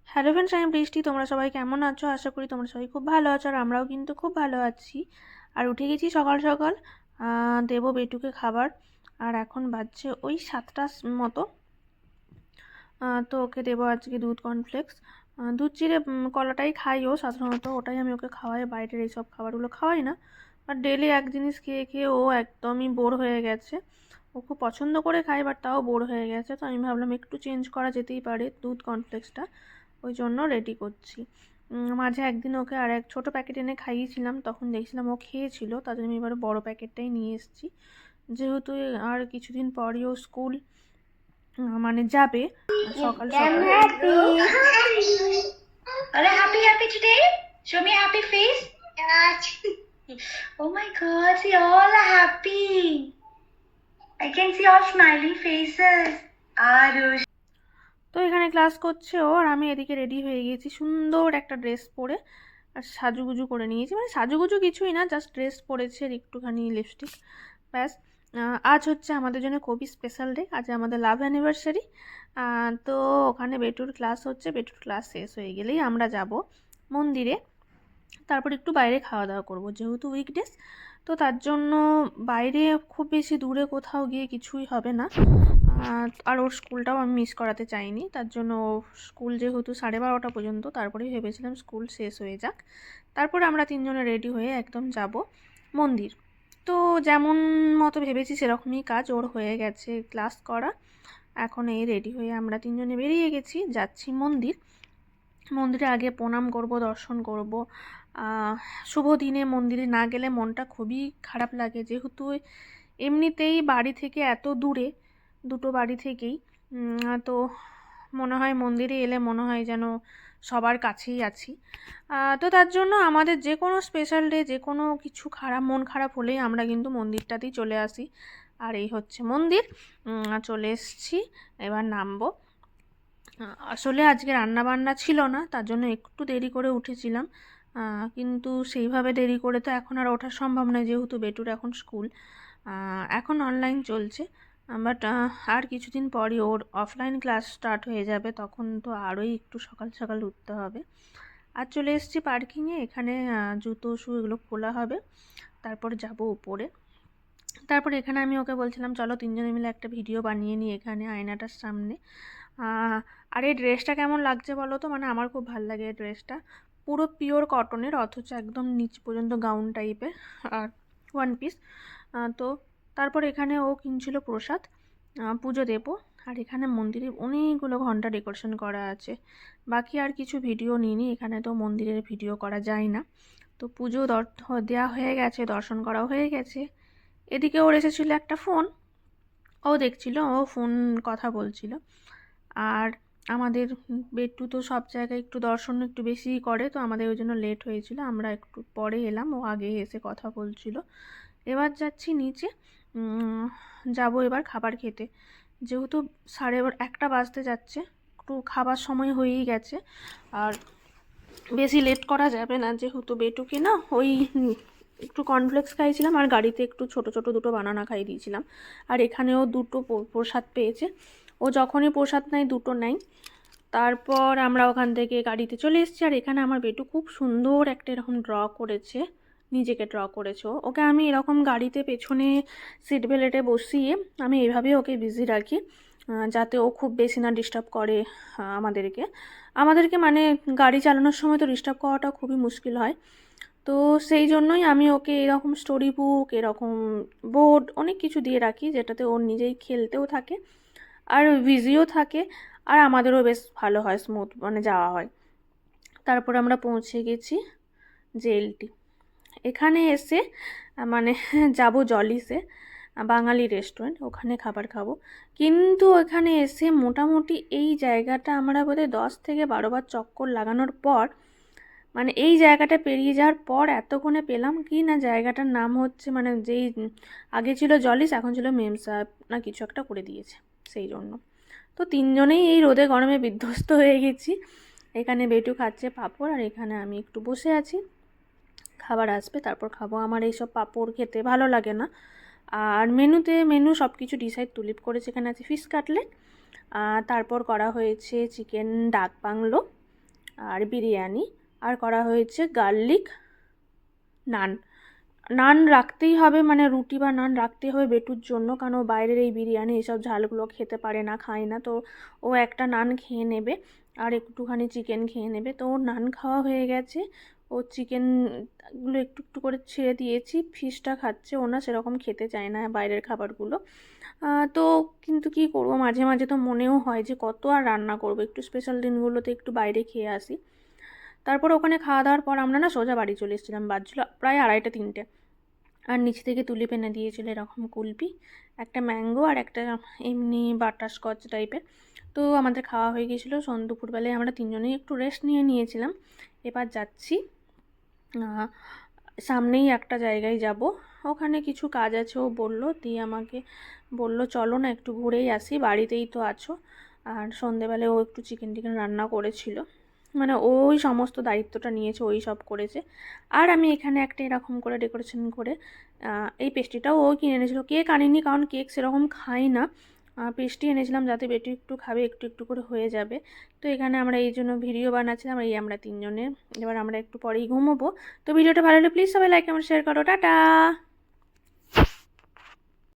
Hello friends, আমি বৃষ্টি। তোমরা সবাই কেমন আছো? আশা করি তোমরা সবাই খুব ভালো আছো, আর আমরাও কিন্তু খুব ভালো আছি। আর উঠে গেছি সকাল সকাল, দেবো বেটুকে খাবার। আর এখন বাজছে ওই 7টার মতো। তো ওকে দেবো আজকে দুধ কর্নফ্লেক্স। দুধ চিড়ে কলাটাই খাই ও সাধারণত, ওটাই আমি ওকে খাওয়াই, বাইরের এইসব খাবারগুলো খাওয়াই না। আর ডেলি এক জিনিস খেয়ে খেয়ে ও একদমই বোর হয়ে গেছে। ও খুব পছন্দ করে খায়, বাট তাও বোর হয়ে গেছে। তো আমি ভাবলাম একটু চেঞ্জ করা যেতেই পারে দুধ কর্নফ্লেক্সটা, ওই জন্য রেডি করছি। মাঝে একদিন ওকে আর এক ছোটো প্যাকেট এনে খাইয়েছিলাম, তখন দেখছিলাম ও খেয়েছিল, তার জন্য আমি এবার বড়ো প্যাকেটটাই নিয়ে এসেছি। যেহেতু আর কিছুদিন পরই ও স্কুল মানে যাবে সকাল সকাল। Are you happy today? Show me a happy face. Oh my God, see all are happy. I can see all smiling faces. Arush. তো এখানে ক্লাস করছে ও, আর আমি এদিকে রেডি হয়ে গেছি সুন্দর একটা ড্রেস পরে। আর সাজুগুজু করে নিয়েছি, মানে সাজুগুজু কিছুই না, জাস্ট ড্রেস পরেছে আর একটুখানি লিপস্টিক, ব্যাস। আজ হচ্ছে আমাদের জন্য খুবই স্পেশাল ডে, আজ আমাদের লাভ অ্যানিভার্সারি। তো ওখানে বেটুর ক্লাস হচ্ছে, বেটুর ক্লাস শেষ হয়ে গেলেই আমরা যাব মন্দিরে। তারপর একটু বাইরে খাওয়া দাওয়া করবো, যেহেতু উইকডেজ। তো তার জন্য বাইরে খুব বেশি দূরে কোথাও গিয়ে কিছুই হবে না। আর ওর স্কুলটাও আমি মিস করাতে চাইনি, তার জন্য স্কুল যেহেতু 12:30 পর্যন্ত, তারপরেই ভেবেছিলাম স্কুল শেষ হয়ে যাক, তারপরে আমরা তিনজনে রেডি হয়ে একদম যাব মন্দির। তো যেমন মতো ভেবেছি সেরকমই কাজ ওর হয়ে গেছে, ক্লাস করা। এখন এই রেডি হয়ে আমরা তিনজনে বেরিয়ে গেছি, যাচ্ছি মন্দির। মন্দিরে আগে প্রণাম করব, দর্শন করব। শুভ দিনে মন্দিরে না গেলে মনটা খুবই খারাপ লাগে, যেহেতু এমনিতেই বাড়ি থেকে এত দূরে, দুটো বাড়ি থেকেই। তো মনে হয় মন্দিরে এলে মনে হয় যেন সবার কাছেই আছি। তো তার জন্য আমাদের যে কোনো স্পেশাল ডে, যে কোনো কিছু মন খারাপ হলেই আমরা কিন্তু মন্দিরটাতেই চলে আসি। আর এই হচ্ছে মন্দির, চলে এসছি, এবার নামবো। আসলে আজকে রান্না বান্না ছিল না, তার জন্য একটু দেরি করে উঠেছিলাম। কিন্তু সেইভাবে দেরি করে তো এখন আর ওঠা সম্ভব নয়, যেহেতু বেটুর এখন স্কুল। এখন অনলাইন চলছে, বাট আর কিছুদিন পরই ওর অফলাইন ক্লাস স্টার্ট হয়ে যাবে, তখন তো আরোই একটু সকাল সকাল উঠতে হবে। আর চলে এসেছি পার্কিংয়ে, এখানে জুতো শু এগুলো খোলা হবে, তারপর যাব উপরে। তারপর এখানে আমি ওকে বলছিলাম চলো তিনজনে মিলে একটা ভিডিও বানিয়ে নিই এখানে আয়নাটার সামনে। আর এই ড্রেসটা কেমন লাগছে বলো তো? মানে আমার খুব ভালো লাগে এই ড্রেসটা, পুরো পিওর কটনের, অথচ একদম নিচ পর্যন্ত গাউন টাইপের, আর ওয়ান পিস। তো তারপর এখানে ও কিনছিল প্রসাদ, পুজো দেবো। আর এখানে মন্দিরে অনেকগুলো ঘন্টা ডেকোরেশন করা আছে। বাকি আর কিছু ভিডিও নিইনি, এখানে তো মন্দিরের ভিডিও করা যায় না। তো পুজো দেওয়া হয়ে গেছে, দর্শন করা হয়ে গেছে। এদিকে ওর এসেছিলো একটা ফোন, ও দেখছিল, ও ফোন কথা বলছিল। আর আমাদের বেট্টু তো সব জায়গায় একটু দর্শন একটু বেশিই করে, তো আমাদের ওই জন্য লেট হয়েছিল, আমরা একটু পরে এলাম, ও আগে এসে কথা বলছিল। এবার যাচ্ছি নিচে, যাব এবার খাবার খেতে, যেহেতু 1:30 বাজতে যাচ্ছে, একটু খাবার সময় হয়েই গেছে। আর বেশি লেট করা যাবে না, যেহেতু বেটুকে না ওই একটু কর্নফ্লেক্স খাইয়েছিলাম, আর গাড়িতে একটু ছোট ছোট দুটো বানানা খাইয়ে দিয়েছিলাম। আর এখানেও দুটো প্রসাদ পেয়েছে, ও যখনই প্রসাদ নেয় দুটো নেয়। তারপর আমরা ওখান থেকে গাড়িতে চলে এসেছি। আর এখানে আমার বেটু খুব সুন্দর একটা এরকম ড্র করেছে, নিজেকে ড্র করেছে। ওকে আমি এরকম গাড়িতে পেছনে সিট বেল্টে বসিয়ে আমি এভাবেই ওকে বিজি রাখি, যাতে ও খুব বেশি না ডিস্টার্ব করে আমাদেরকে মানে গাড়ি চালানোর সময় তো ডিস্টার্ব করাটা খুবই মুশকিল হয়। তো সেই জন্যই আমি ওকে এরকম স্টোরি বুক, এরকম বোর্ড অনেক কিছু দিয়ে রাখি, যেটাতে ওর নিজেই খেলতেও থাকে আর বিজিও থাকে, আর আমাদেরও বেশ ভালো হয়, স্মুথ মানে যাওয়া হয়। তারপর আমরা পৌঁছে গেছি জেএলটি। এখানে এসে মানে যাব জলিসে, বাঙালি রেস্টুরেন্ট, ওখানে খাবার খাবো। কিন্তু এখানে এসে মোটামুটি এই জায়গাটা আমরা বোধহয় 10 থেকে 12 বার চক্কর লাগানোর পর, মানে এই জায়গাটা পেরিয়ে যাওয়ার পর এতক্ষণে পেলাম কি না, জায়গাটার নাম হচ্ছে মানে যেই আগে ছিল জলিস, এখন ছিল মেম সাহেব না কিছু একটা করে দিয়েছে, সেই জন্য। তো তিনজনেই এই রোদে গরমে বিধ্বস্ত হয়ে গেছি। এখানে বেটু খাচ্ছে পাঁপড়, আর এখানে আমি একটু বসে আছি, খাবার আসবে তারপর খাবো। আমার এইসব পাঁপড় খেতে ভালো লাগে না। আর মেনু সব কিছু ডিসাইড তুলিপ করেছে, এখানে আছে ফিশ কাটলেট, তারপর করা হয়েছে চিকেন ডাক বাংলো, আর বিরিয়ানি, আর করা হয়েছে গার্লিক নান। নান রাখতেই হবে, মানে রুটি বা নান রাখতেই হবে বেটুর জন্য, কারণ ও বাইরের এই বিরিয়ানি এসব ঝালগুলো খেতে পারে না, খায় না। তো ও একটা নান খেয়ে নেবে আর একটুখানি চিকেন খেয়ে নেবে। তো ওর নান খাওয়া হয়ে গেছে, ও চিকেনগুলো একটু একটু করে ছেড়ে দিয়েছি, ফিশটা খাচ্ছে। ও না সেরকম খেতে চায় না বাইরের খাবারগুলো। তো কিন্তু কি করবো, মাঝে মাঝে তো মনেও হয় যে কত আর রান্না করবো, একটু স্পেশাল দিনগুলোতে একটু বাইরে খেয়ে আসি। তারপর ওখানে খাওয়া দাওয়ার পর আমরা না সোজা বাড়ি চলে এসেছিলাম, বাজছিল প্রায় 2:30-3টে। আর নিচ থেকে তুলিপ এনে দিয়েছিল এরকম কুলপি, একটা ম্যাঙ্গো আর একটা এমনি বাটারস্কচ টাইপের। তো আমাদের খাওয়া হয়ে গিয়েছিলো। দুপুরবেলায় আমরা তিনজনেই একটু রেস্ট নিয়েছিলাম। এবার যাচ্ছি সামনেই একটা জায়গায় যাব, ওখানে কিছু কাজ আছে ও বললো, দিয়ে আমাকে বললো চলো না একটু ঘুরেই আসি, বাড়িতেই তো আছো। আর সন্ধেবেলায় ও একটু চিকেন টিকেন রান্না করেছিল, মানে ওই সমস্ত দায়িত্বটা নিয়েছে, ওই সব করেছে। আর আমি এখানে একটা এরকম করে ডেকোরেশন করে এই পেস্ট্রিটাও ও কিনে এনেছিলো। কেক আনিনি, কারণ কেক সেরকম খাই না। পেস্ট্রি এনেছিলাম যাতে বেটু একটু খাবে, একটু একটু করে হয়ে যাবে। তো এখানে আমরা এই জন্য ভিডিও বানাচ্ছিলাম, এই আমরা তিনজনে। এবার আমরা একটু পরেই ঘুমোবো। তো ভিডিওটা ভালো লাগলে প্লিজ সবাই লাইক কমেন্ট শেয়ার করো। টাটা।